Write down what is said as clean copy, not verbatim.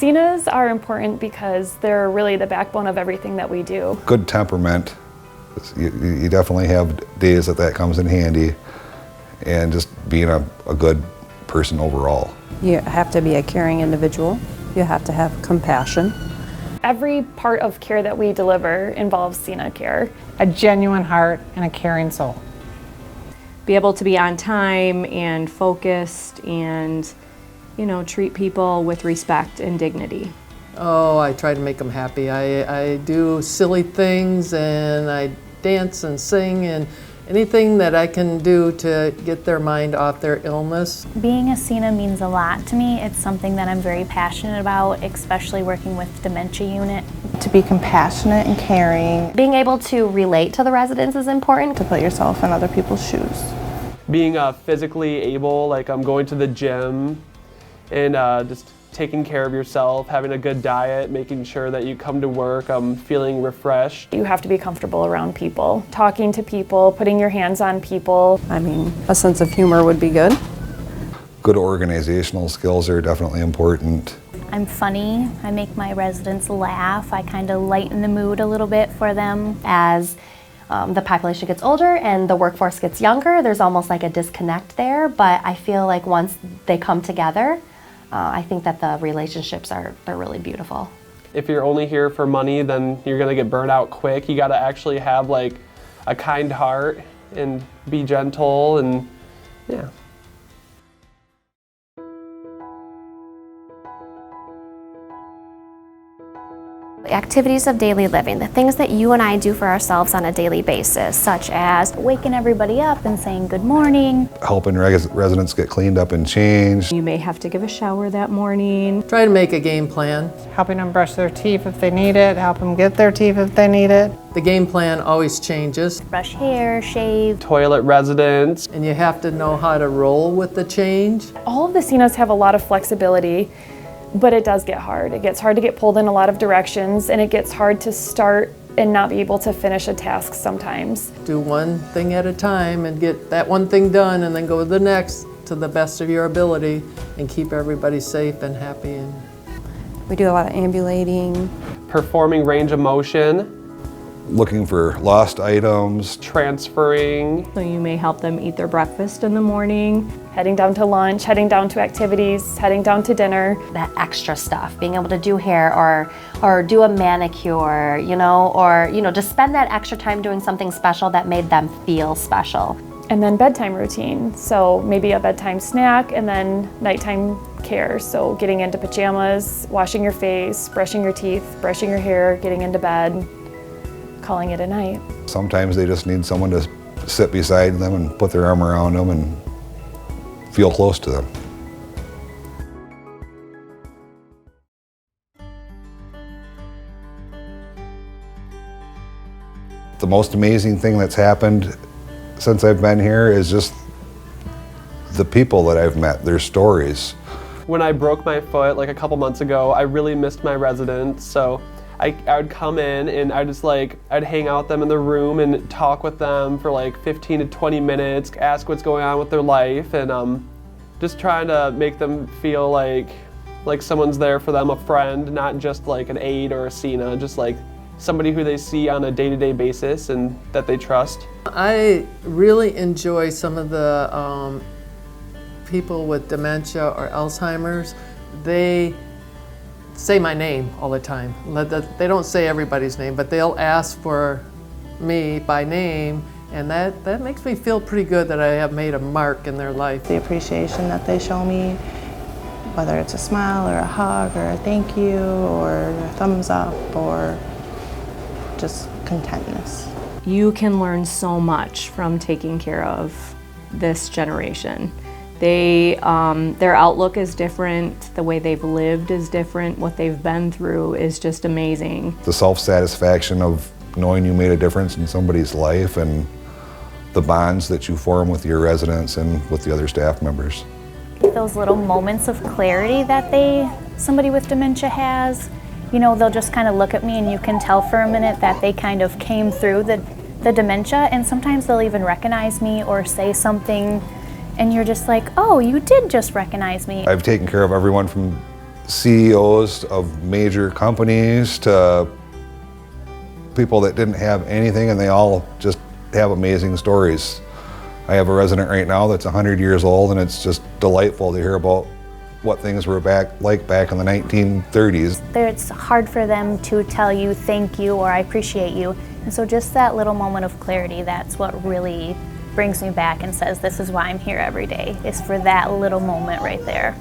CNAs are important because they're really the backbone of everything that we do. Good temperament. You definitely have days that comes in handy, and just being a good person overall. You have to be a caring individual. You have to have compassion. Every part of care that we deliver involves CNA care. A genuine heart and a caring soul. Be able to be on time and focused and, treat people with respect and dignity. Oh, I try to make them happy. I do silly things, and I dance and sing, and anything that I can do to get their mind off their illness. Being a CNA means a lot to me. It's something that I'm very passionate about, especially working with the dementia unit. To be compassionate and caring. Being able to relate to the residents is important. To put yourself in other people's shoes. Being physically able, like going to the gym and just taking care of yourself, having a good diet, making sure that you come to work feeling refreshed. You have to be comfortable around people, talking to people, putting your hands on people. A sense of humor would be good. Good organizational skills are definitely important. I'm funny. I make my residents laugh. I kind of lighten the mood a little bit for them. As the population gets older and the workforce gets younger, there's almost like a disconnect there, but I feel like once they come together, I think that the relationships they're really beautiful. If you're only here for money, then you're gonna get burned out quick. You gotta actually have a kind heart and be gentle, and yeah. The activities of daily living, the things that you and I do for ourselves on a daily basis, such as waking everybody up and saying good morning. Helping residents get cleaned up and changed. You may have to give a shower that morning. Try to make a game plan. Helping them brush their teeth if they need it, help them get their teeth if they need it. The game plan always changes. Brush hair, shave. Toilet residents. And you have to know how to roll with the change. All of the CNAs have a lot of flexibility, but it does get hard. It gets hard to get pulled in a lot of directions, and it gets hard to start and not be able to finish a task sometimes. Do one thing at a time and get that one thing done, and then go to the next to the best of your ability, and keep everybody safe and happy. We do a lot of ambulating. Performing range of motion. Looking for lost items. Transferring. So you may help them eat their breakfast in the morning. Heading down to lunch, heading down to activities, heading down to dinner. That extra stuff, being able to do hair or do a manicure, or just spend that extra time doing something special that made them feel special. And then bedtime routine. So maybe a bedtime snack and then nighttime care. So getting into pajamas, washing your face, brushing your teeth, brushing your hair, getting into bed, calling it a night. Sometimes they just need someone to sit beside them and put their arm around them and feel close to them. The most amazing thing that's happened since I've been here is just the people that I've met, their stories. When I broke my foot a couple months ago, I really missed my residents, so I would come in and I'd hang out with them in the room and talk with them for 15 to 20 minutes, ask what's going on with their life, and just trying to make them feel like someone's there for them, a friend, not just an aide or a CNA, just somebody who they see on a day-to-day basis and that they trust. I really enjoy some of the people with dementia or Alzheimer's. They say my name all the time. They don't say everybody's name, but they'll ask for me by name, and that makes me feel pretty good that I have made a mark in their life. The appreciation that they show me, whether it's a smile or a hug or a thank you or a thumbs up or just contentness. You can learn so much from taking care of this generation. Their outlook is different, the way they've lived is different, what they've been through is just amazing. The self-satisfaction of knowing you made a difference in somebody's life and the bonds that you form with your residents and with the other staff members. Those little moments of clarity that somebody with dementia has, they'll just kind of look at me and you can tell for a minute that they kind of came through the dementia, and sometimes they'll even recognize me or say something, and you're just like, oh, you did just recognize me. I've taken care of everyone from CEOs of major companies to people that didn't have anything, and they all just have amazing stories. I have a resident right now that's 100 years old, and it's just delightful to hear about what things were back in the 1930s. It's hard for them to tell you thank you or I appreciate you. And so just that little moment of clarity, that's what really brings me back and says this is why I'm here every day, is for that little moment right there.